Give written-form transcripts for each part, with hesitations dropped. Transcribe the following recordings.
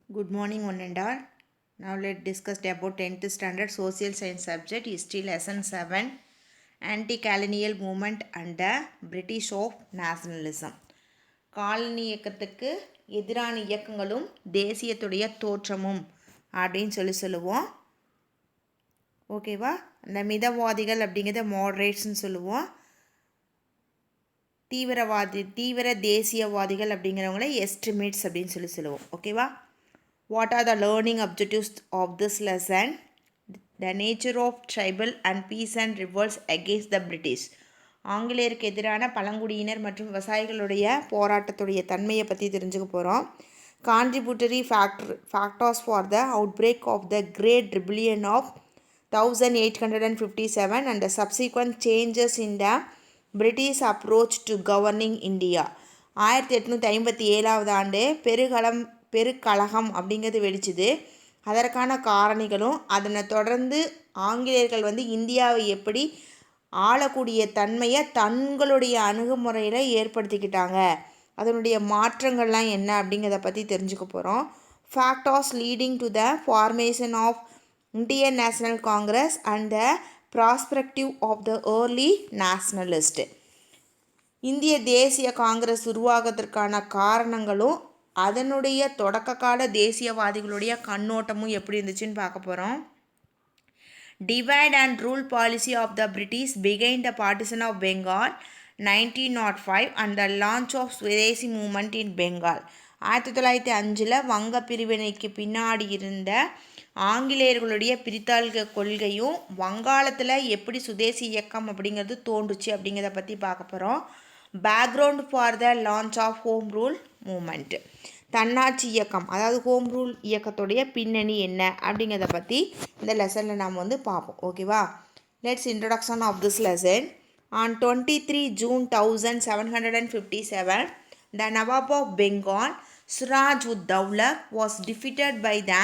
Good morning, one and all. Now let's discuss about 10th standard social science subject, history lesson 7, anti-colonial movement under British of nationalism. Colony இயக்கத்துக்கு எதிரான இயக்கங்களும் தேசியத்துடைய தோற்றமும் அப்படின்னு சொல்லுவோம். ஓகேவா? அந்த மிதவாதிகள் அப்படிங்கிறத மாடரேட்ஸ்ன்னு சொல்லுவோம். தீவிர தேசியவாதிகள் அப்படிங்கிறவங்கள எஸ்டிமேட்ஸ் அப்படின்னு சொல்லுவோம். ஓகேவா? What are the learning objectives of this lesson? The nature of tribal and peasant revolts against the British. ஆங்கிலேயருக்கு எதிரான பழங்குடியினர் மற்றும் விவசாயிகளுடைய போராட்டத்துடைய தன்மையை பற்றி தெரிஞ்சுக்க போகிறோம். Contributory factors for the outbreak of the great rebellion of 1857 and the subsequent changes in the British approach to governing India. 1857 ஆண்டு பெருக்கழகம் அப்படிங்கிறது வெடிச்சுது. அதற்கான காரணிகளும் அதனை தொடர்ந்து ஆங்கிலேயர்கள் இந்தியாவை எப்படி ஆளக்கூடிய தன்மையை தங்களுடைய அணுகுமுறையில் ஏற்படுத்திக்கிட்டாங்க, அதனுடைய மாற்றங்கள்லாம் என்ன அப்படிங்கிறத பற்றி தெரிஞ்சுக்க போகிறோம். Factors leading to the formation of Indian National Congress and the prospective of the early nationalist. இந்திய தேசிய காங்கிரஸ் உருவாகத்திற்கான காரணங்களும் அதனுடைய தொடக்க கால தேசியவாதிகளுடைய கண்ணோட்டமும் எப்படி இருந்துச்சுன்னு பார்க்க போகிறோம். Divide and rule policy of the British பிகைன் the partition of Bengal 1905 and the launch of Swadeshi movement in Bengal. 1905 வங்க பிரிவினைக்கு பின்னாடி இருந்த ஆங்கிலேயர்களுடைய பிரித்தாள் கொள்கையும் வங்காளத்தில் எப்படி சுதேசி இயக்கம் அப்படிங்கிறது தோன்றுச்சு அப்படிங்கிறத பற்றி பார்க்க போகிறோம். Background for the launch of home rule movement, தன்னாட்சி இயக்கம் அதாவது ஹோம் ரூல் இயக்கத்துடைய பின்னணி என்ன அப்படிங்கிறத பற்றி இந்த லெசனில் நாம் பார்ப்போம். ஓகேவா? Let's introduction of this lesson. On 23 June 1757 the Nawab of Bengal Siraj ud Dawla was defeated by the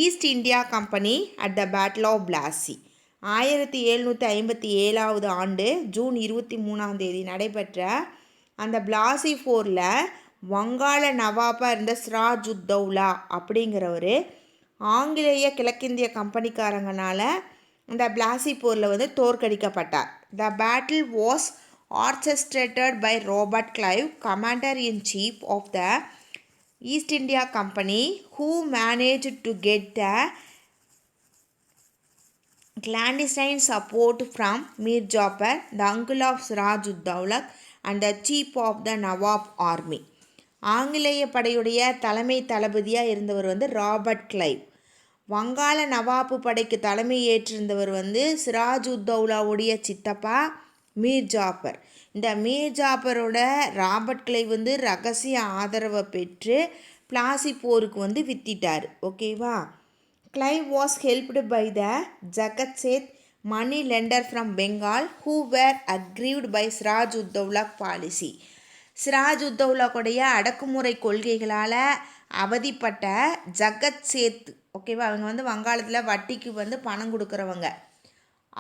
East India Company at the Battle of Plassey. 1757 ஆண்டு ஜூன் 23 நடைபெற்ற அந்த பிளாசி போரில் வங்காள நவாபாக இருந்த சிராஜ் உத் தௌலா அப்படிங்கிறவர் ஆங்கிலேய கிழக்கிந்திய கம்பெனிக்காரங்கனால அந்த பிளாசி போரில் தோற்கடிக்கப்பட்டார். The battle was orchestrated by Robert Clive, commander in chief of the East India Company, who manage to get the clandestine support from Mir Jafar, the uncle of Siraj ud Dawla and the chief of the Nawab army. ஆங்கிலேய படையுடைய தலைமை தளபதியாக இருந்தவர் Robert Clive. வங்காள நவாப்பு படைக்கு தலைமை ஏற்றிருந்தவர் சிராஜ் உத் தௌலாவுடைய சித்தப்பா மீர் ஜாஃபர். இந்த Mir ஜாஃபரோட Robert Clive ரகசிய ஆதரவை பெற்று பிளாசி போருக்கு வித்திட்டார். ஓகேவா? Clive was helped by the Jagat Seth, money lender from Bengal, who were aggrieved by Siraj ud Dawla policy. Siraj உத் தௌலாவுடைய அடக்குமுறை கொள்கைகளால் அவதிப்பட்ட ஜகத் சேத், ஓகேவா, அவங்க வங்காளத்தில் வட்டிக்கு பணம் கொடுக்குறவங்க.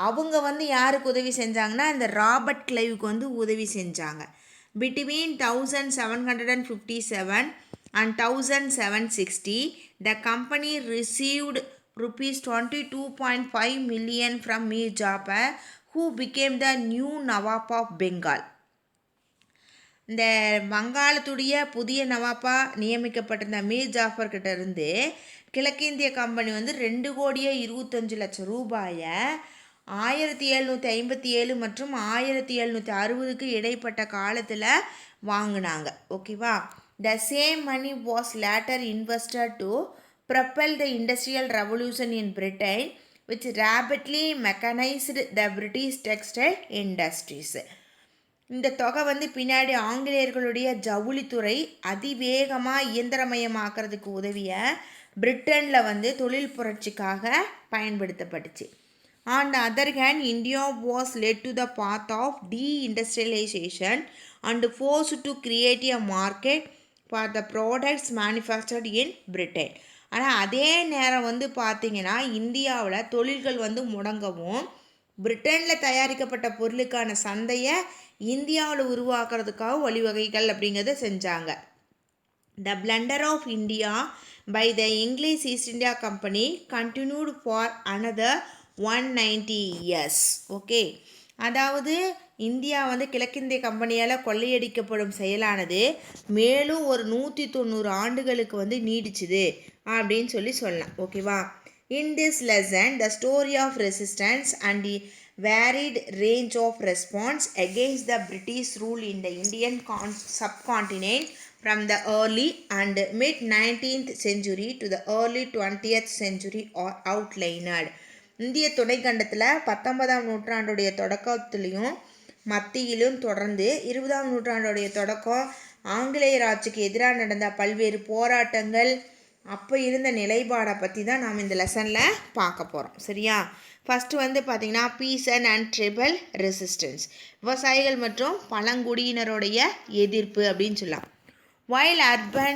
அவங்க யாருக்கு உதவி செஞ்சாங்கன்னா இந்த ராபர்ட் கிளைவுக்கு உதவி செஞ்சாங்க. Between 1757 and 1760 the company received rupees 22.5 million from Mir Jafar, who became the new Nawab of Bengal. இந்த வங்காளத்துடைய புதிய நவாப்பா நியமிக்கப்பட்டிருந்த மீர் ஜாஃபர் கிட்ட இருந்து கிழக்கிந்திய கம்பெனி 2,25,00,000 ரூபாயை 1757 மற்றும் 1760க்கு இடைப்பட்ட காலத்தில் வாங்கினாங்க. ஓகேவா? The same money was later invested to propel the industrial revolution in Britain, which rapidly mechanized the British textile industries. இந்த தொகை பின்னாடி ஆங்கிலேயர்களுடைய ஜவுளித்துறை அதிவேகமாக இயந்திரமயமாக்கிறதுக்கு உதவிய பிரிட்டனில் தொழில் புரட்சிக்காக பயன்படுத்தப்பட்டுச்சு. On the other hand, India was led to the path of deindustrialization and forced to create a market for the products manufactured in Britain. ஆனால் அதே நேரம் பார்த்திங்கன்னா இந்தியாவில் தொழில்கள் முடங்கவும் பிரிட்டனில் தயாரிக்கப்பட்ட பொருளுக்கான சந்தையை இந்தியாவில் உருவாக்குறதுக்காக வழிவகைகள் அப்படிங்கிறத செஞ்சாங்க. The blunder of India by the English East India Company continued for another 190 years. Okay, அதாவது இந்தியா வந்து கிழக்கிந்திய கம்பெனியால் கொள்ளையடிக்கப்படும் செயலானது மேலும் ஒரு 190 ஆண்டுகளுக்கு வந்து நீடிச்சுது அப்படின்னு சொல்லலாம். ஓகேவா? In this lesson, the story of resistance and the varied range of response against the British rule in the Indian subcontinent from the early and mid 19th century to the early 20th century are outlined. இந்திய துணைக்கண்டத்தில் 19ஆம் நூற்றாண்டுடைய தொடக்கத்திலையும் மத்தியிலும் தொடர்ந்து 20ஆம் நூற்றாண்டுடைய தொடக்கம் ஆங்கிலேயர் ஆட்சிக்கு எதிராக நடந்த பல்வேறு போராட்டங்கள் அப்போ இருந்த நிலைப்பாடை பற்றி தான் நாம் இந்த லெசனில் பார்க்க போகிறோம். சரியா? ஃபஸ்ட்டு வந்து பார்த்திங்கன்னா பீசன் அண்ட் ட்ரைபல் ரெசிஸ்டன்ஸ், விவசாயிகள் மற்றும் பழங்குடியினருடைய எதிர்ப்பு அப்படின்னு சொல்லலாம். While urban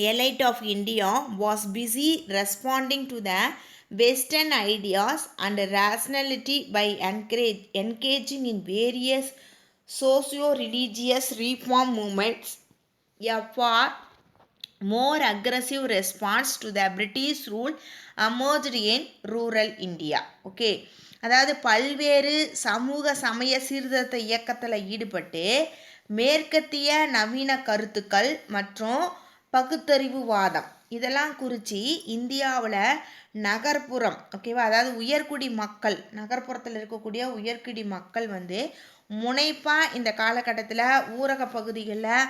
elite of India was busy responding to the Western ideas and rationality by engaging in various socio-religious reform movements, a far more aggressive response to the British rule emerged in rural India. Okay, அதாவது பல்வேறு சமூக சமய சீர்திருத்த இயக்கத்தில் ஈடுபட்டு மேற்கத்திய நவீன கருத்துக்கள் மற்றும் பகுத்தறிவுவாதம் இதெல்லாம் குறித்து இந்தியாவில் நகர்ப்புறம், ஓகேவா, அதாவது உயர்குடி மக்கள், நகர்ப்புறத்தில் இருக்கக்கூடிய உயர்குடி மக்கள் வந்து முனைப்பாக இந்த காலகட்டத்தில் ஊரக பகுதிகளில்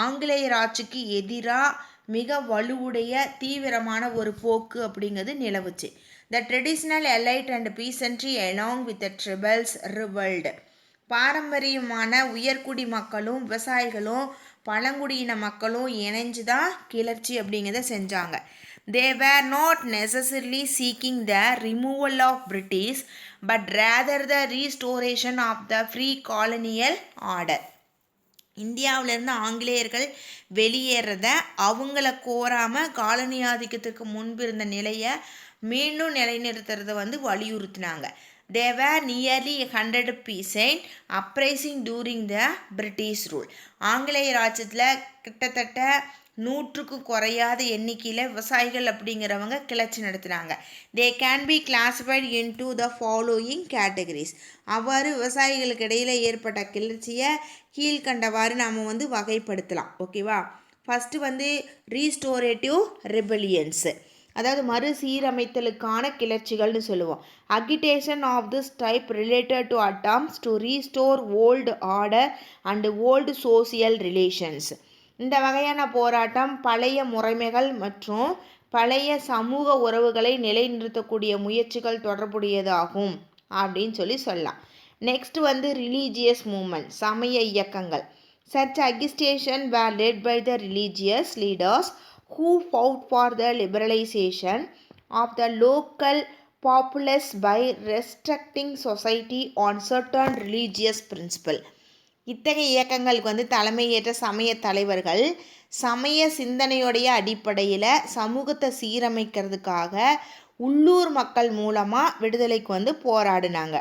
ஆங்கிலேயர் ஆட்சிக்கு எதிராக மிக வலுவுடைய தீவிரமான ஒரு போக்கு அப்படிங்கிறது நிலவுச்சு. The traditional elite and peasantry along with the tribals rebelled. பாரம்பரியமான உயர்குடி மக்களும் விவசாயிகளும் பழங்குடியின மக்களும் இணைஞ்சு தான் கிளர்ச்சி அப்படிங்கிறத செஞ்சாங்க. They were not necessarily seeking the removal of British, but rather the restoration of the free colonial order. இந்தியாவிலேருந்து ஆங்கிலேயர்கள் வெளியேறத அவங்கள கோராமல் காலனி ஆதிக்கத்துக்கு முன்பு இருந்த நிலையை மீண்டும் நிலைநிறுத்துறதை வந்து வலியுறுத்தினாங்க. They were nearly 100 peasant uprising during the British rule. ஆங்கிலேயர் ஆட்சியில் கிட்டத்தட்ட 100க்கு குறையாத எண்ணிக்கையில் விவசாயிகள் அப்படிங்கிறவங்க கிளர்ச்சி நடத்தினாங்க. They can be classified into the following categories. அவ்வாறு விவசாயிகளுக்கு இடையில் ஏற்பட்ட கிளர்ச்சியை கீழ்கண்டவாறு நாம் வந்து வகைப்படுத்தலாம். ஓகேவா? ஃபஸ்ட்டு வந்து ரீஸ்டோரேட்டிவ் ரெபெலியன்ஸு, அதாவது மறுசீரமைத்தலுக்கான கிளர்ச்சிகள்னு சொல்லுவோம். Agitation of this type related to attempts to restore old order and old social relations. இந்த வகையான போராட்டம் பழைய முறைமைகள் மற்றும் பழைய சமூக உறவுகளை நிலைநிறுத்தக்கூடிய முயற்சிகள் தொடர்புடையதாகும் அப்படின்னு சொல்லலாம். நெக்ஸ்ட் வந்து ரிலீஜியஸ் மூமெண்ட், சமய இயக்கங்கள். Such agitation were led by the religious leaders who fought for the liberalization of the local populace by restricting society on certain religious principles. இத்தகைய இயக்கங்களுக்கு வந்து தலைமையேற்ற சமய தலைவர்கள் சமய சிந்தனையுடைய அடிப்படையில் சமூகத்தை சீரமைக்கிறதுக்காக உள்ளூர் மக்கள் மூலமாக விடுதலைக்கு வந்து போராடினாங்க.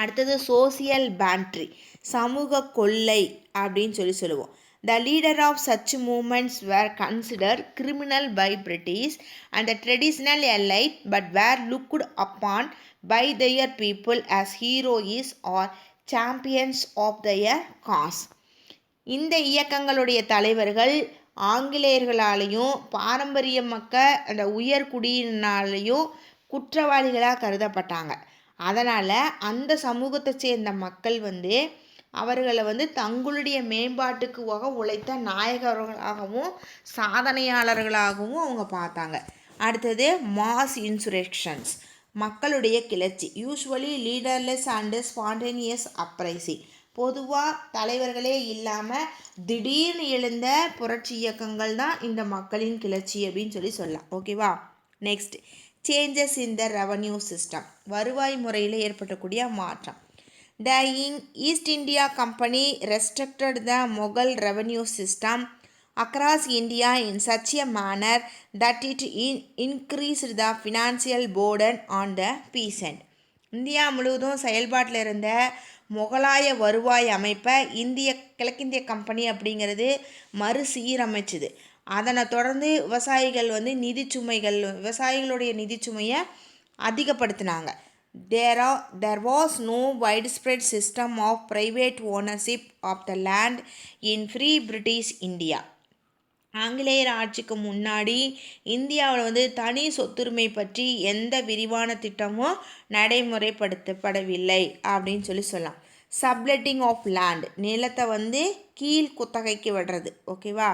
அடுத்தது சோசியல் பேண்ட்ரி, சமூக கொள்ளை அப்படின்னு சொல்லுவோம். The leader of such movements were considered criminal by British and the traditional elite, but were looked upon by their people as heroes or champions of their cause. இந்த இயக்கங்களுடைய தலைவர்கள் ஆங்கிலேயர்களாலேயும் பாரம்பரிய மக்கள் அந்த உயர்குடியினாலேயும் குற்றவாளிகளாக கருதப்பட்டாங்க. அதனால் அந்த சமூகத்தை சேர்ந்த மக்கள் வந்து அவர்களை வந்து தங்களுடைய மேம்பாட்டுக்கு உழைத்த நாயகர்களாகவும் சாதனையாளர்களாகவும் அவங்க பார்த்தாங்க. அடுத்தது மாஸ் இன்சுரெக்ஷன்ஸ், மக்களுடைய கிளர்ச்சி. யூஸ்வலி லீடர்லெஸ் அண்டு ஸ்பான்டேனியஸ் அப்ரைசிங், பொதுவாக தலைவர்களே இல்லாமல் திடீர்னு எழுந்த புரட்சி இயக்கங்கள் தான் இந்த மக்களின் கிளர்ச்சி அப்படின்னு சொல்லலாம். ஓகேவா? Next, changes in the revenue system, வருவாய் முறையில் ஏற்படக்கூடிய மாற்றம். The East India Company restricted the Mughal revenue system across India in such a manner that it increased the financial burden on the peasant. India முழுவதும் செயல்பாட்டில் இருந்த முகலாய வருவாய் அமைப்பை கிழக்கிந்திய கம்பெனி அப்படிங்கிறது மறுசீரமைச்சுது. அதனை தொடர்ந்து விவசாயிகள் வந்து விவசாயிகளுடைய நிதிச்சுமையை அதிகப்படுத்தினாங்க. There was no widespread system of private ownership of the land in free British India. ஆங்கிலேயர் ஆட்சிக்கு முன்னாடி இந்தியாவில் வந்து தனி சொத்துரிமை பற்றி எந்த விரிவான திட்டமும் நடைமுறைப்படுத்தப்படவில்லை அப்படின்னு சொல்லலாம். சப்லெட்டிங் ஆஃப் லேண்ட், நிலத்தை வந்து கீழ் குத்தகைக்கு விடுறது. ஓகேவா?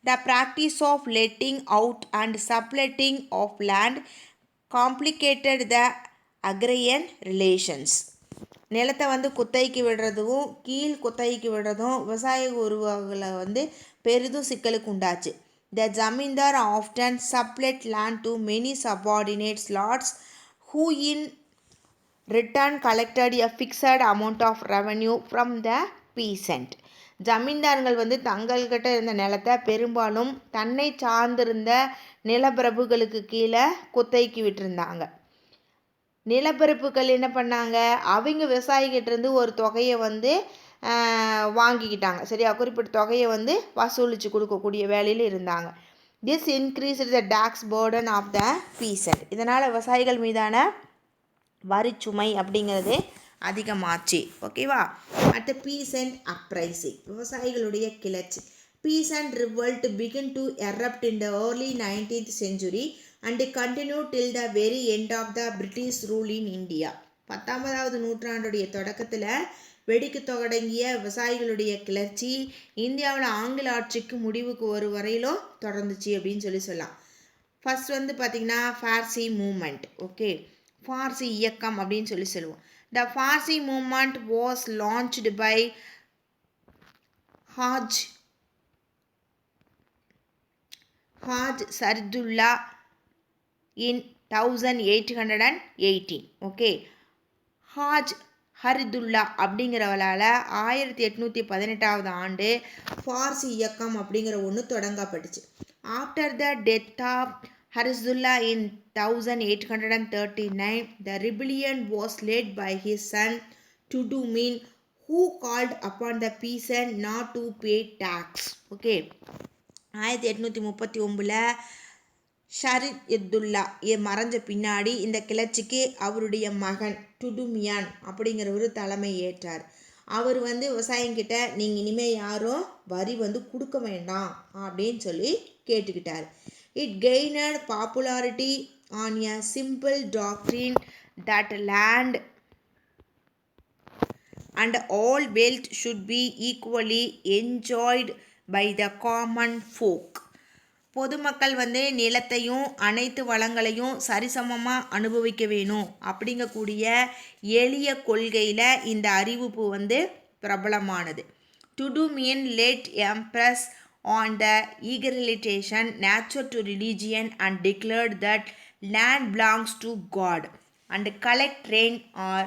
The practice of letting out and subletting of land complicated the agrarian relations. நிலத்தை வந்து குத்தகைக்கு விடுறதும் கீழ் குத்தகைக்கு விடுறதும் விவசாய உருவாகளை வந்து பெரிதும் சிக்கலுக்கு உண்டாச்சு. The zamindar often sublet land to many subordinates lords who in return collected a fixed amount of revenue from the peasant. ஜமீன்தார்கள் வந்து தங்கள்கிட்ட இருந்த நிலத்தை பெரும்பாலும் தன்னை சார்ந்திருந்த நிலப்பிரபுகளுக்கு கீழே குத்தகைக்கு விட்டுருந்தாங்க. நிலப்பரப்புகள் என்ன பண்ணாங்க, அவங்க விவசாயிகிட்ட இருந்து ஒரு தொகையை வந்து வாங்கிக்கிட்டாங்க. சரியா? குறிப்பிட்ட தொகையை வந்து வசூலித்து கொடுக்கக்கூடிய வேலையில் இருந்தாங்க. This increased the tax burden of the peasant. இதனால் விவசாயிகள் மீதான வரிச்சுமை அப்படிங்கிறது அதிகமாச்சு. ஓகேவா? அடுத்த பீசன்ட் அப்ரைசிங், விவசாயிகளுடைய கிளர்ச்சி. Peasant revolt began to erupt in the early 19th century and continued till the very end of the British rule in India. 19வது நூற்றாண்டுடைய தொடக்கத்தில் வெடிக்கு தொடங்கிய விவசாயிகளுடைய கிளர்ச்சி இந்தியாவில் ஆங்கில ஆட்சிக்கு முடிவுக்கு ஒரு வரையிலும் தொடர்ந்துச்சு அப்படின்னு சொல்லலாம். ஃபர்ஸ்ட் வந்து பார்த்திங்கன்னா ஃபார்சி மூமெண்ட். ஓகே, ஃபார்சி இயக்கம் அப்படின்னு சொல்லுவோம். The Faraizi movement was launched by Haji Shariatullah in 1818. Okay, Haji Shariatullah அப்படிங்கிறவளால் 1818 ஆண்டு ஃபார்சி இயக்கம் அப்படிங்கிற ஒன்று தொடங்கப்பட்டுச்சு. After the death of Shariatullah in 1839, the rebellion was led by his son Tudumin, who called upon the peasants not to pay tax. Okay, 1839 ஷரீதுல்லா மறைஞ்ச பின்னாடி இந்த கிளர்ச்சிக்கு அவருடைய மகன் டுடுமியான் அப்படிங்கிறவர் தலைமை ஏற்றார். அவர் வந்து விவசாயிங்கிட்ட நீங்கள் இனிமேல் யாரும் வரி வந்து கொடுக்க வேண்டாம் அப்படின்னு சொல்லி கேட்டுக்கிட்டார். It gained popularity on a simple doctrine that land and all wealth should be equally enjoyed by the common folk. பொதுமக்கள் வந்து நிலத்தையும் அனைத்து வளங்களையும் சரிசமமாக அனுபவிக்க வேணும் அப்படிங்கக்கூடிய எளிய கொள்கையில் இந்த அறிவிப்பு வந்து பிரபலமானது. டுடுமியன் led empress on the egalitarian nature to religion and declared that land belongs to God and collect rent or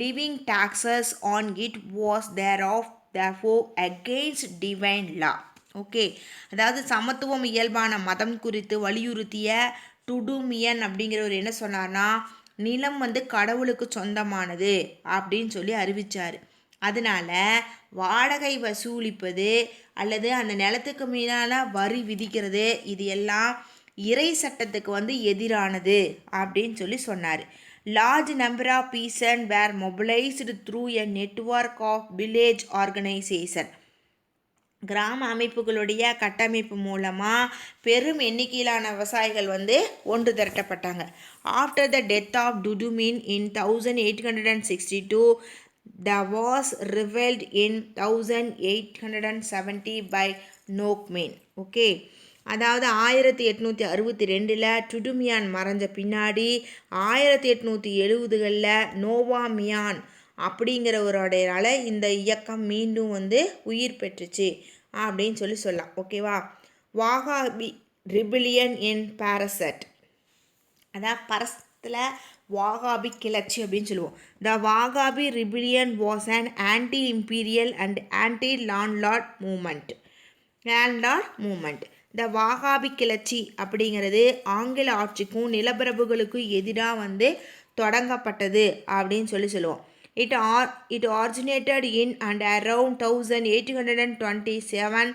living taxes on it was therefore against divine law. Okay, அதாவது சமத்துவம் இயல்பான மதம் குறித்து வலியுறுத்திய டுடுமியன் அப்படிங்கிறவர் என்ன சொன்னார்னா, நிலம் வந்து கடவுளுக்கு சொந்தமானது அப்படின்னு சொல்லி அறிவித்தார். அதனால வாடகை வசூலிப்பது அல்லது அந்த நிலத்துக்கு மீதான வரி விதிக்கிறது இது எல்லாம் இறை சட்டத்துக்கு வந்து எதிரானது அப்படின்னு சொல்லி சொன்னார். Large number of peasants were mobilized through a network of village organization. கிராம அமைப்புகளுடைய கட்டமைப்பு மூலமாக பெரும் எண்ணிக்கையிலான விவசாயிகள் வந்து ஒன்று திரட்டப்பட்டாங்க. After the death of Dudu Miyan in 1862, the was revealed in 1870 by நோக்மேன். ஓகே, அதாவது 1862 டுடுமியான் மறைஞ்ச பின்னாடி 1870களில் நோவாமியான் அப்படிங்கிறவரோடையால இந்த இயக்கம் மீண்டும் வந்து உயிர் பெற்றுச்சு அப்படின்னு சொல்லலாம். ஓகேவா? வாகாபி ரிபிலியன் இன் பாரசட், அதாவது பரசத்தில் வாகாபி கிளர்ச்சி அப்படின்னு சொல்லுவோம். The Wahabi rebellion was an anti imperial and anti landlord movement. The Wahabi கிளர்ச்சி அப்படிங்கிறது ஆங்கில ஆட்சிக்கும் நிலப்பிரபுகளுக்கும் எதிராக வந்து தொடங்கப்பட்டது அப்படின்னு சொல்லுவோம். It originated in and around 1827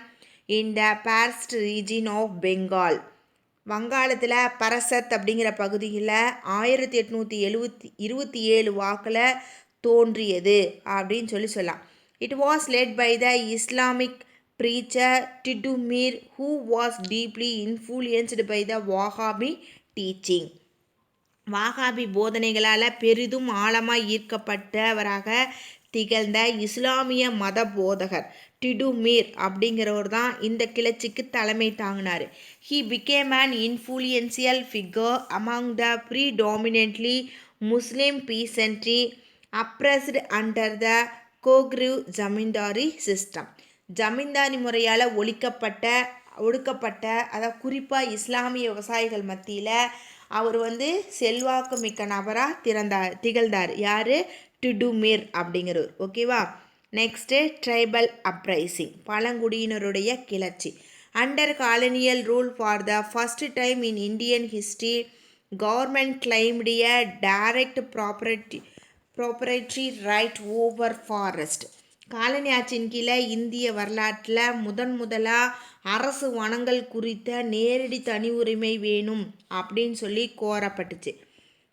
in the Parst region of Bengal. வங்காளத்தில் பரசத் அப்படிங்கிற பகுதியில் 1827 வாக்கில் தோன்றியது அப்படின்னு சொல்லலாம். It was led by the Islamic preacher Tidumir, who was deeply influenced by the Wahhabi teaching. வாகாபி போதனைகளால் பெரிதும் ஆழமாக ஈர்க்கப்பட்டவராக திகழ்ந்த இஸ்லாமிய மத போதகர் டிடுமீர் அப்படிங்கிறவர் தான் இந்த கிளர்ச்சிக்கு தலைமை தாங்கினார். He became an influential figure among the predominantly Muslim peasantry oppressed under the coercive zamindari system. Zamindari முறையால் ஒடுக்கப்பட்ட அதாவது குறிப்பாக இஸ்லாமிய விவசாயிகள் மத்தியில் அவர் செல்வாக்கு மிக்க நபராக திகழ்ந்தார். யார்? டிடுமீர் அப்படிங்கிறவர். ஓகேவா. நெக்ஸ்ட்டு ட்ரைபல் அப்ரைசிங், பழங்குடியினருடைய கிளர்ச்சி. Under colonial rule for the first time in Indian history government claimed a direct property right over forest. Colony ஆட்சியின் கீழே இந்திய வரலாற்றில் முதலாக அரசு வனங்கள் குறித்த நேரடி தனி உரிமை வேணும் அப்படின்னு சொல்லி கோரப்பட்டுச்சு.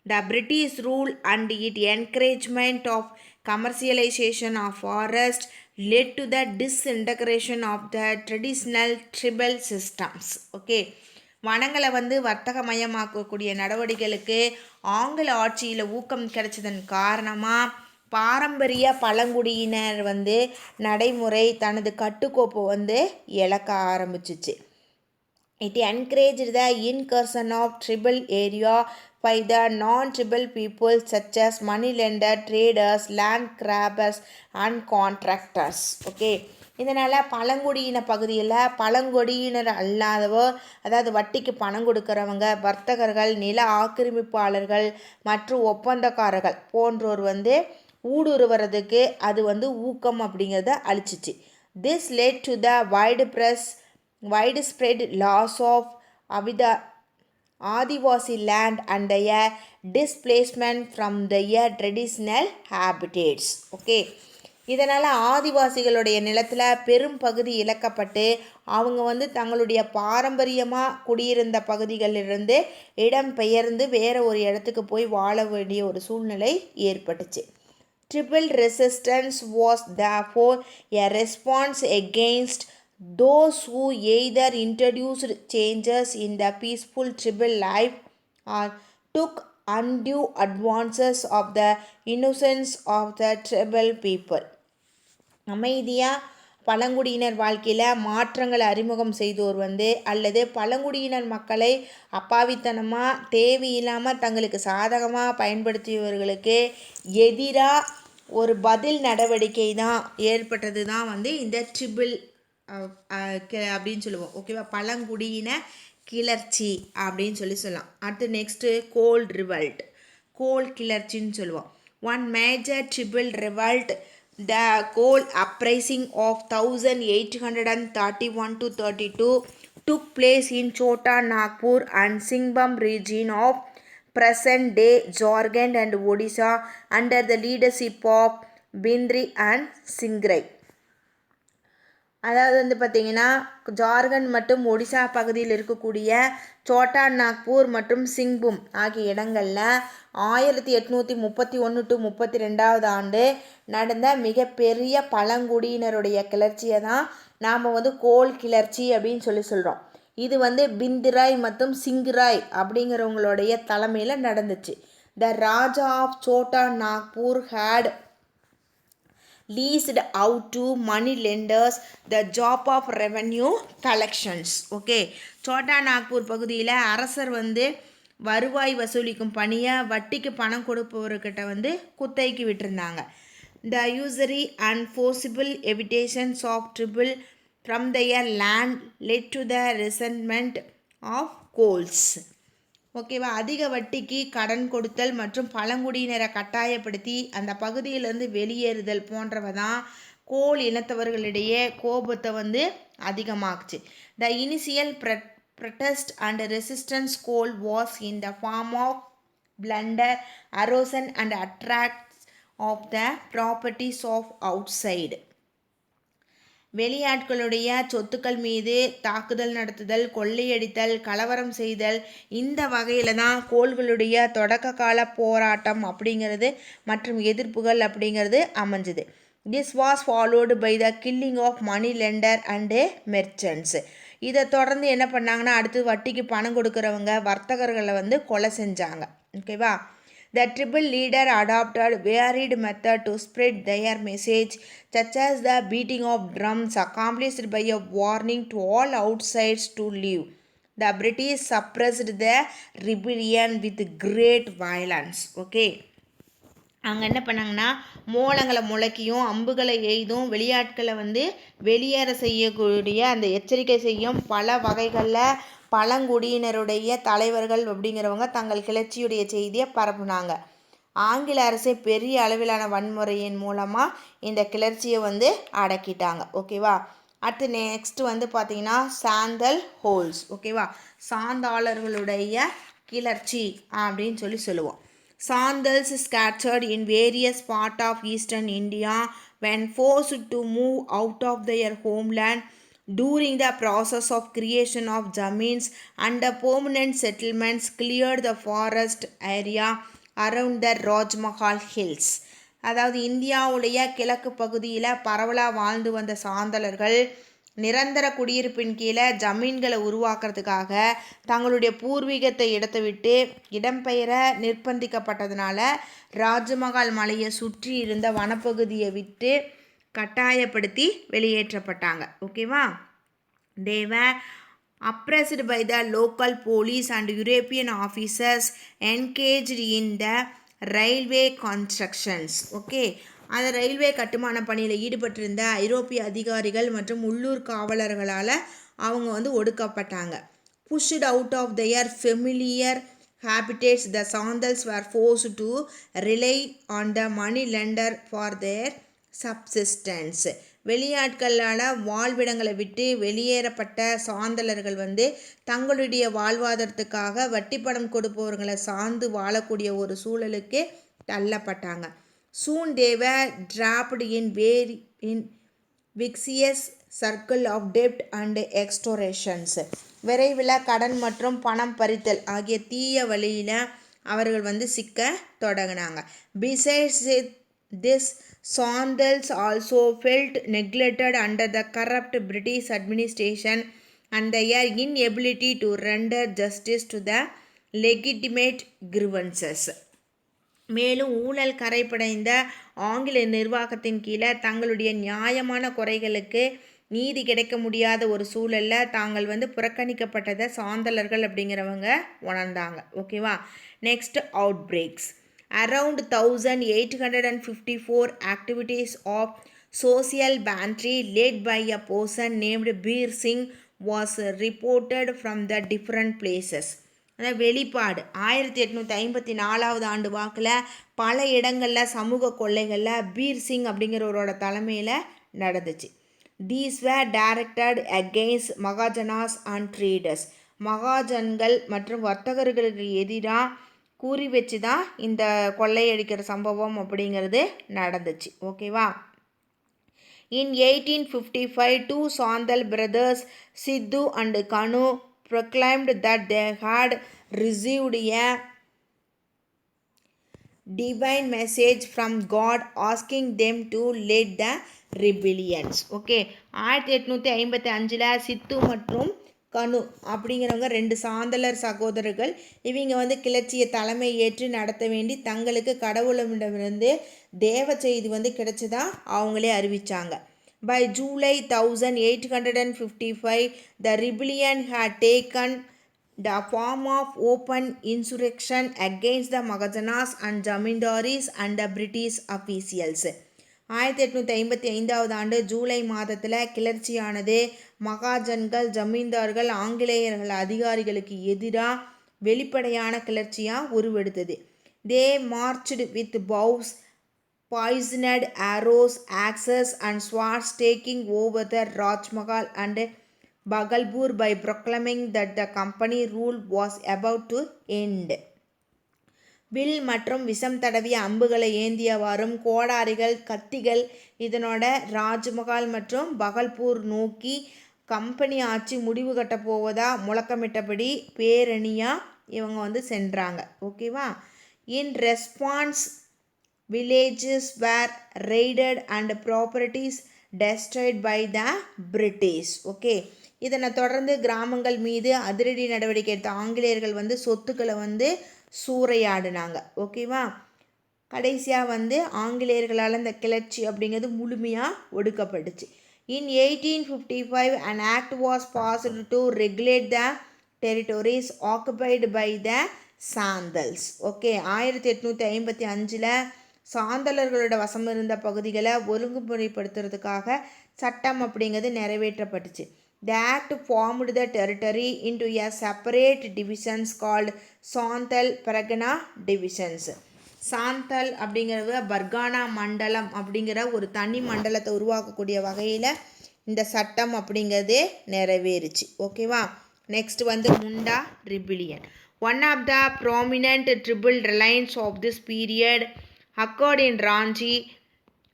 The British rule and it encouragement of commercialisation of forest led to the disintegration of the traditional tribal systems. Okay, வனங்களை வர்த்தகமயமாக்கக்கூடிய நடவடிக்கைகளுக்கு ஆங்கில ஆட்சியில் ஊக்கம் கிடைச்சதன் காரணமாக பாரம்பரிய பழங்குடியினர் நடைமுறை தனது கட்டுக்கோப்பை இழக்க ஆரம்பிச்சிச்சு. It encourage the incursion of tribal area by the non-tribal people such as money lender, traders, land grabbers and contractors. Okay, இதனால் பழங்குடியின பகுதியில் பழங்குடியினர் அல்லாதவர், அதாவது வட்டிக்கு பணம் கொடுக்குறவங்க, வர்த்தகர்கள், நில ஆக்கிரமிப்பாளர்கள் மற்றும் ஒப்பந்தக்காரர்கள் போன்றோர் ஊடுருவறதுக்கு அது ஊக்கம் அப்படிங்கிறத அளிச்சிச்சு. This led to the widespread loss of Adivasi land and their displacement from their traditional habitats. Okay, இதனால் ஆதிவாசிகளுடைய நிலத்தில் பெரும் பகுதி இழக்கப்பட்டு அவங்க தங்களுடைய பாரம்பரியமாக குடியிருந்த பகுதிகளிலிருந்து இடம்பெயர்ந்து வேறு ஒரு இடத்துக்கு போய் வாழ வேண்டிய ஒரு சூழ்நிலை ஏற்பட்டுச்சு. Tribal resistance was therefore a response against those who either introduced changes in the peaceful tribal life or took undue advances of the innocence of the tribal people. அமைதியாக பழங்குடியினர் வாழ்க்கையில் மாற்றங்களை அறிமுகம் செய்தோர் அல்லது பழங்குடியினர் மக்களை அப்பாவித்தனமாக தேவையில்லாமல் தங்களுக்கு சாதகமாக பயன்படுத்தியவர்களுக்கு எதிராக ஒரு பதில் நடவடிக்கை தான் ஏற்பட்டது தான் இந்த ட்ரிபிள் அப்படின்னு சொல்லுவோம். ஓகேவா, பழங்குடியின கிளர்ச்சி அப்படின்னு சொல்லலாம். அடுத்து நெக்ஸ்ட்டு கோல் ரிவல்ட், கோல் கிளர்ச்சின்னு சொல்லுவோம். One major tribal revolt, the Kol uprising of 1831-32 took place in Chota Nagpur and Singhbum region of present-day Jharkhand and Odisha under the leadership of Bindri and Singrai. அதாவது பார்த்திங்கன்னா ஜார்க்கண்ட் மற்றும் ஒடிசா பகுதியில் இருக்கக்கூடிய சோட்டா நாக்பூர் மற்றும் சிங்பூம் ஆகிய இடங்களில் 1831-32 ஆண்டு நடந்த மிகப்பெரிய பழங்குடியினருடைய கிளர்ச்சியை தான் நாம் கோல் கிளர்ச்சி அப்படின்னு சொல்கிறோம். இது பிந்திராய் மற்றும் சிங்கராய் அப்படிங்கிறவங்களுடைய தலைமையில் நடந்துச்சு. The Raja of Chota Nagpur had leased out to money lenders the job of revenue collections. Okay, Chota Nagpur பகுதியில் அரசர் வருவாய் வசூலிக்கும் பணியை வட்டிக்கு பணம் கொடுப்பவர்கிட்ட குத்தகைக்கு விட்டுருந்தாங்க. The usury and forcible evictions of tribal from their land led to the resentment of coals. ஓகேவா, அதிக வட்டிக்கு கடன் கொடுத்தல் மற்றும் பழங்குடியினரை கட்டாயப்படுத்தி அந்த பகுதியிலேருந்து வெளியேறுதல் போன்றவை தான் கோல் இனத்தவர்களிடையே கோபத்தை அதிகமாக்குச்சு. The initial protest and resistance coal was in the form of plunder, erosion and attacks of the properties of outside. வெளியாட்களுடைய சொத்துக்கள் மீது தாக்குதல் நடத்துதல், கொள்ளையடித்தல், கலவரம் செய்தல், இந்த வகையில் தான் கோள்களுடைய தொடக்க கால போராட்டம் அப்படிங்கிறது மற்றும் எதிர்ப்புகள் அப்படிங்கிறது அமைஞ்சுது. This was followed by the killing of money lender and merchants. இதை தொடர்ந்து என்ன பண்ணாங்கன்னா, அடுத்து வட்டிக்கு பணம் கொடுக்குறவங்க வர்த்தகர்களை கொலை செஞ்சாங்க. ஓகேவா? The tribal leader adopted varied method to spread their message, such as the beating of drums accompanied by a warning to all outsides to leave. The British suppressed the rebellion with great violence. Okay. அங்கே என்ன பண்ணாங்கன்னா, மோளங்களை முழக்கியும் அம்புகளை எய்தும் வெளியாட்களை வெளியேற செய்யக்கூடிய அந்த எச்சரிக்கை செய்யும் பல வகைகளில் பழங்குடியினருடைய தலைவர்கள் அப்படிங்கிறவங்க தங்கள் கிளர்ச்சியுடைய செய்தியை பரப்புனாங்க. ஆங்கில அரசு பெரிய அளவிலான வன்முறையின் மூலமாக இந்த கிளர்ச்சியை அடக்கிட்டாங்க. ஓகேவா? அடுத்து நெக்ஸ்ட் பார்த்தீங்கன்னா சாந்தல் ஹோல்ஸ். ஓகேவா? சாந்தாளர்களுடைய கிளர்ச்சி அப்படின்னு சொல்லுவோம். Sandals scattered in various parts of eastern India when forced to move out of their homeland during the process of creation of Jamins and the permanent settlements cleared the forest area around the Rajmahal hills. அதாவது இந்தியாவுடைய கிழக்கு பகுதியில் பரவலாக வாழ்ந்து வந்த சாந்தலர்கள் நிரந்தர குடியிருப்பின் கீழே ஜமீன்களை உருவாக்குறதுக்காக தங்களுடைய பூர்வீகத்தை இடத்தை விட்டு இடம்பெயர நிர்பந்திக்கப்பட்டதுனால ராஜமஹால் மலையை சுற்றி இருந்த வனப்பகுதியை விட்டு கட்டாயப்படுத்தி வெளியேற்றப்பட்டாங்க. ஓகேவா? They were oppressed by the local police and European officers engaged in the railway constructions. Okay, அந்த ரயில்வே கட்டுமான பணியில் ஈடுபட்டிருந்த ஐரோப்பிய அதிகாரிகள் மற்றும் உள்ளூர் காவலர்களால் அவங்க ஒடுக்கப்பட்டாங்க. Pushed out of their familiar habitats, the Sandals were forced to rely on the money lender for their subsistence. வெளியாட்களால் வாழ்விடங்களை விட்டு வெளியேறப்பட்ட சாந்தலர்கள் தங்களுடைய வாழ்வாதாரத்துக்காக வட்டிப்பணம் கொடுப்பவர்களை சார்ந்து வாழக்கூடிய ஒரு சூழலுக்கு தள்ளப்பட்டாங்க. Soon they were trapped in vicious circle of debt and extortions. விரைவில் கடன் மற்றும் பணம் பறித்தல் ஆகிய தீய வழியில் அவர்கள் சிக்க தொடங்கினாங்க. Besides this, Sandals also felt neglected under the corrupt British administration and their inability to render justice to the legitimate grievances. மேலும் ஊழல் கரைப்படைந்த ஆங்கில நிர்வாகத்தின் கீழே தங்களுடைய நியாயமான குறைகளுக்கு நீதி கிடைக்க முடியாத ஒரு சூழலில் தாங்கள் புறக்கணிக்கப்பட்டதை சாந்தலர்கள் அப்படிங்கிறவங்க உணர்ந்தாங்க. ஓகேவா? Next outbreaks. Around 1854 activities of social bantry led by a person named Bir Singh was reported from the different places. அதாவது வெளிப்பாடு 1854 ஆண்டு வாக்கில் பல இடங்களில் சமூக கொள்ளைகளில் பீர் சிங் அப்படிங்கிறவரோட தலைமையில் நடந்துச்சு. These were directed against mahajans and traders. மகாஜன்கள் மற்றும் வர்த்தகர்களுக்கு எதிராக கூறி வச்சு தான் இந்த கொள்ளையடிக்கிற சம்பவம் அப்படிங்கிறது நடந்துச்சு. ஓகேவா? In 1855, two Sandal brothers, Sidhu and Kanu, proclaimed that they had received a divine message from God asking them to lead the rebellions. Okay, 1855 சித்து மற்றும் கனு அப்படிங்கிறவங்க ரெண்டு சாந்தலர் சகோதரர்கள் இவங்க கிளர்ச்சியை தலைமை ஏற்று நடத்த வேண்டி தங்களுக்கு கடவுளிடமிருந்து தேவ செய்தி கிடைச்சதா அவங்களே அறிவித்தாங்க. By July 1855, the rebellion had taken the form of open insurrection against the Magajanas and Jamindaris and the British officials. 1855 ஆண்டு ஜூலை மாதத்தில் கிளர்ச்சியானது மகாஜன்கள், ஜமீன்தார்கள், ஆங்கிலேயர்கள் அதிகாரிகளுக்கு எதிராக வெளிப்படையான கிளர்ச்சியாக உருவெடுத்தது. They marched with bows, poisoned arrows, axes and swords, taking over the Rajmahal and Bhagalpur by proclaiming that the company rule was about to end. Will மற்றும் விஷம் தடவிய அம்புகளை ஏந்தியவாறும் கோடாரிகள் கத்திகள் இதனோட ராஜ்மஹால் மற்றும் பகல்பூர் நோக்கி கம்பெனி ஆட்சி முடிவு கட்ட போவதா முழக்கமிட்டபடி பேரணியாக இவங்க சென்றாங்க. ஓகேவா. இன் response villages were raided and properties destroyed by the British. Okay. இதனை தொடர்ந்து கிராமங்கள் மீது அதிரடி நடவடிக்கை எடுத்த ஆங்கிலேயர்கள் சொத்துக்களை சூறையாடினாங்க. ஓகேவா. கடைசியாக ஆங்கிலேயர்களால் இந்த கிளர்ச்சி அப்படிங்கிறது முழுமையாக ஒடுக்கப்பட்டுச்சு. In 1855 an act was passed to regulate the territories occupied by the Santhals. Okay. 1855 சாந்தலர்களோட வசம் இருந்த பகுதிகளை ஒழுங்குமுறைப்படுத்துறதுக்காக சட்டம் அப்படிங்கிறது நிறைவேற்றப்பட்டுச்சு. The act formed the territory into a separate divisions called Santhal பரகனா divisions. Santhal அப்படிங்கிறது பர்கானா மண்டலம் அப்படிங்கிற ஒரு தனி மண்டலத்தை உருவாக்கக்கூடிய வகையில் இந்த சட்டம் அப்படிங்கிறது நிறைவேறுச்சு. ஓகேவா. Next Munda rebellion. One of the prominent tribal reliance of this period occurred in Ranchi,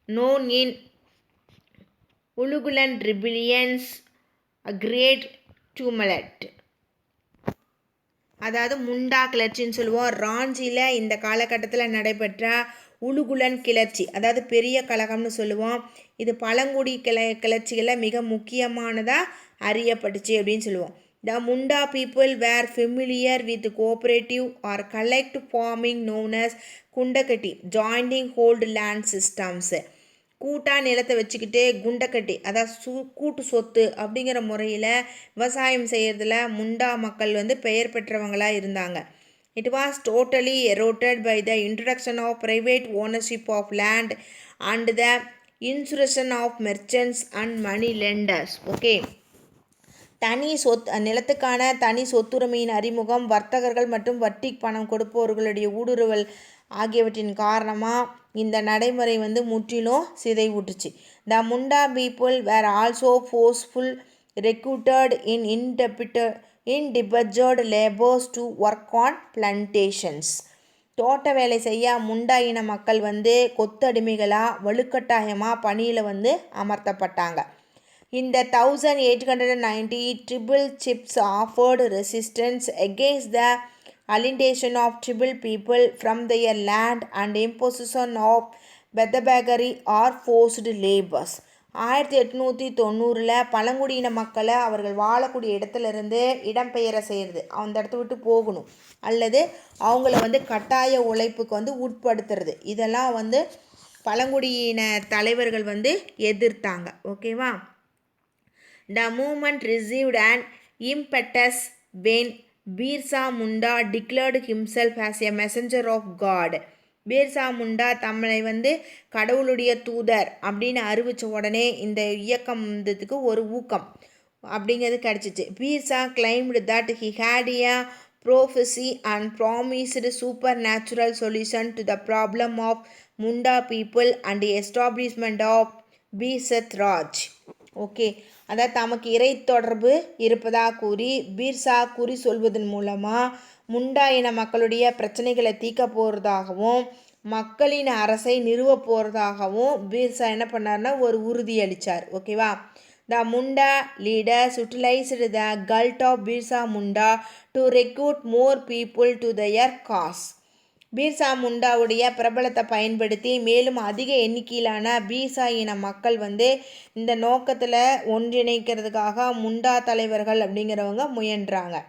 known in Ulugulan rebellions, a great tumult. அதாவது முண்டா கிளர்ச்சின்னு சொல்லுவோம். ராஞ்சியில் இந்த காலகட்டத்தில் நடைபெற்ற உலுகுலன் கிளர்ச்சி, அதாவது பெரிய கழகம்னு சொல்லுவோம். இது பழங்குடி கிளர்ச்சிகளில் மிக முக்கியமானதாக அறியப்பட்டுச்சு அப்படின்னு சொல்லுவோம். The Munda people were familiar with cooperative or collect farming known as குண்டக்கட்டி, joining hold land systems. கூட்டாக நிலத்தை வச்சுக்கிட்டு குண்டக்கட்டி, அதாவது கூட்டு சொத்து அப்படிங்கிற முறையில் விவசாயம் செய்கிறதுல முண்டா மக்கள் பெயர் பெற்றவங்களாக இருந்தாங்க. It was totally eroded by the introduction of private ownership of land and the insurrection of merchants and money lenders. Okay. நிலத்துக்கான தனி சொத்துரிமையின் அறிமுகம், வர்த்தகர்கள் மற்றும் வட்டி பணம் கொடுப்பவர்களுடைய ஊடுருவல் ஆகியவற்றின் காரணமாக இந்த நடைமுறை முற்றிலும் சிதைவுட்டுச்சு. The Munda people were also forceful recruited in indentured laborers to work on plantations. தோட்ட வேலை செய்ய முண்டா இன மக்கள் கொத்தடிமைகளாக வலுக்கட்டாயமாக பணியில் அமர்த்தப்பட்டாங்க. In the 1890 tribal chiefs offered resistance against the alienation of tribal people from their land and imposition of bedabagari or forced labors. 1890 பழங்குடியின மக்களை அவர்கள் வாழக்கூடிய இடத்துலேருந்து இடம்பெயர செய்கிறது, அந்த இடத்த விட்டு போகணும், அல்லது அவங்கள கட்டாய உழைப்புக்கு உட்படுத்துறது, இதெல்லாம் பழங்குடியின தலைவர்கள் எதிர்த்தாங்க. ஓகேவா. The movement received an impetus when Birsa Munda declared himself as a messenger of God. Birsa முண்டா தம்மை கடவுளுடைய தூதர் அப்படின்னு அறிவித்த உடனே இந்த இயக்கம் ஒரு ஊக்கம் அப்படிங்கிறது கிடச்சிச்சு. Birsa claimed that he had a prophecy and promised supernatural solution to the problem of Munda people and the establishment of Birsat Raj. Okay. அதாவது தமக்கு இறை தொடர்பு இருப்பதாக கூறி பீர்சா குறி சொல்வதன் மூலமாக முண்டா இன மக்களுடைய பிரச்சனைகளை தீர்க்க போகிறதாகவும் மக்களின் அரசை நிறுவ போகிறதாகவும் பீர்சா என்ன பண்ணார்னா ஒரு உறுதி அளித்தார். ஓகேவா. The Munda leaders utilized the cult of Birsa Munda to recruit more people to their cause. Birsa முண்டாவுடைய பிரபலத்தை பயன்படுத்தி மேலும் அதிக எண்ணிக்கையிலான பீர்சா இன மக்கள் இந்த நோக்கத்தில் ஒன்றிணைக்கிறதுக்காக முண்டா தலைவர்கள் அப்படிங்கிறவங்க முயன்றாங்க.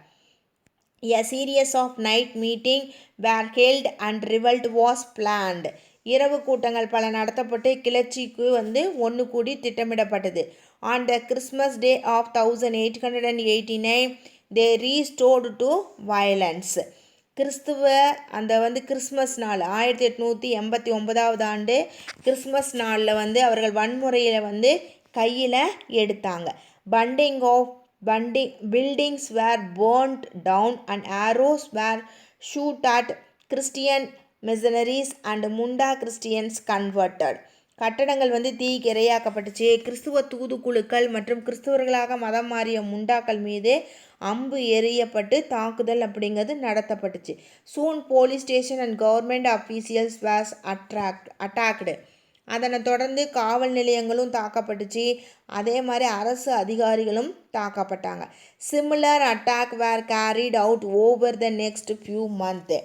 A series of night meeting were held and revolt was planned. இரவு கூட்டங்கள் பல நடத்தப்பட்டு கிளர்ச்சிக்கு ஒன்று கூடி திட்டமிடப்பட்டது. On the Christmas day of 1889 they restored to violence. Christmas நாள் 1889 கிறிஸ்மஸ் நாளில் அவர்கள் வன்முறையில் கையில் எடுத்தாங்க. buildings were burnt down and arrows were shot at Christian missionaries and Munda Christians converted. கட்டடங்கள் தீக்கு இரையாக்கப்பட்டுச்சு. கிறிஸ்துவ தூதுக்குழுக்கள் மற்றும் கிறிஸ்துவர்களாக மதம் மாறிய முண்டாக்கள் மீது அம்பு எறியப்பட்டு தாக்குதல் அப்படிங்கிறது நடத்தப்பட்டுச்சு. Soon police station and government officials was attacked. அதனை தொடர்ந்து காவல் நிலையங்களும் தாக்கப்பட்டுச்சு. அதே மாதிரி அரசு அதிகாரிகளும் தாக்கப்பட்டாங்க. Similar attack were carried out over the next few month.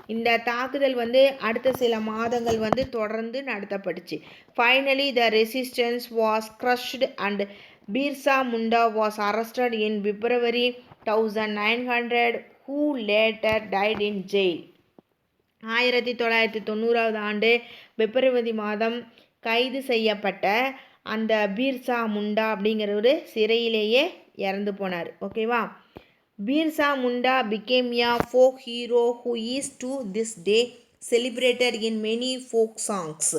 இந்த தாக்குதல் அடுத்த சில மாதங்கள் தொடர்ந்து நடத்தப்பட்டுச்சு. Finally the resistance was crushed and Birsa Munda was arrested in February 1900 who later died in jail. 1990 ஆண்டு பிப்ரவரி மாதம் கைது செய்யப்பட்ட அந்த பீர்சா முண்டா அப்படிங்கிறவர் சிறையிலேயே இறந்து போனார். ஓகேவா? பீர்சா முண்டா became a folk hero who is to this day celebrated in many folk songs.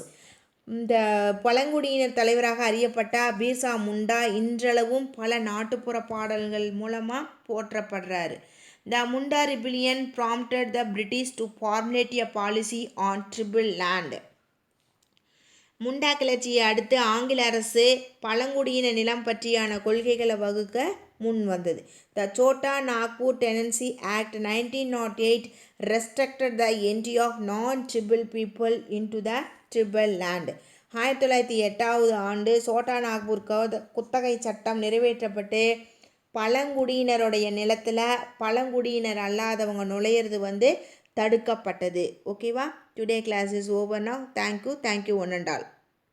இந்த பழங்குடியினர் தலைவராக அறியப்பட்ட பீர்சா முண்டா இன்றளவும் பல நாட்டுப்புற பாடல்கள் மூலமாக போற்றப்படுறாரு. The Munda rebellion prompted the British to formulate a policy on tribal land. முண்டா கிளர்ச்சியை அடுத்து ஆங்கில அரசு பழங்குடியின நிலம் பற்றியான கொள்கைகளை வகுக்க முன் வந்தது. The Chota Nagpur Tenancy Act 1908 restricted the entry of non-tribal people into the tribal land. 1908 ஆண்டு சோட்டா நாக்பூர் குத்தகை சட்டம் நிறைவேற்றப்பட்டு பழங்குடியினருடைய நிலத்தில் பழங்குடியினர் அல்லாதவங்க நுழையிறது தடுக்கப்பட்டது. ஓகேவா? Today class is over now. Thank you one and all.